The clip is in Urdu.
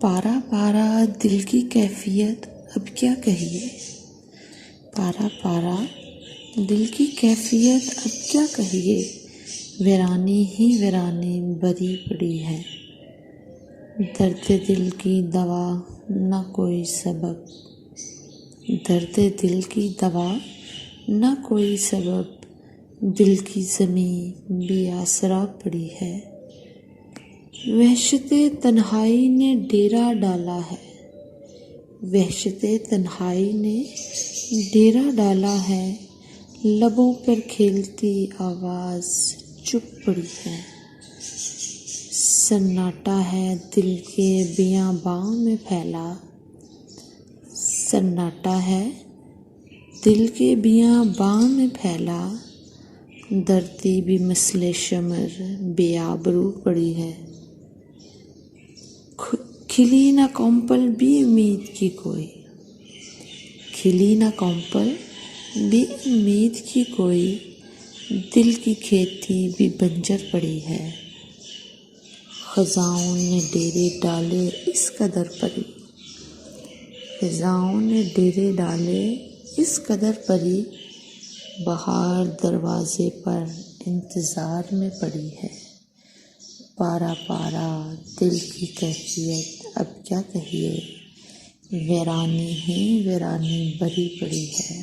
پارا پارا دل کی کیفیت اب کیا کہیے، پارا پارا دل کی کیفیت اب کیا کہیے، ویرانی ہی ویرانی بھری پڑی ہے، درد دل کی دوا نہ کوئی سبب، درد دل کی دوا نہ کوئی سبب، دل کی زمین بے آسرا پڑی ہے، وحشت تنہائی نے ڈیرا ڈالا ہے، وحشت تنہائی نے ڈیرا ڈالا ہے، لبوں پر کھیلتی آواز چپ پڑی ہے، سناٹا ہے دل کے بیاباں میں پھیلا، سناٹا ہے دل کے بیاباں میں پھیلا، دھرتی بھی مثل شمر بے آبرو پڑی ہے، کھلی نہ کمپل بھی امید کی کوئی، کھلی نہ کمپل بھی امید کی کوئی، دل کی کھیتی بھی بنجر پڑی ہے، خزاؤں نے ڈیرے ڈالے اس قدر پری، خزاؤں نے ڈیرے ڈالے اس قدر پری، بہار دروازے پر انتظار میں پڑی ہے، پارا پارا دل کی کیفیت اب کیا کہیے، ویرانی ہی ویرانی بھری پڑی ہے۔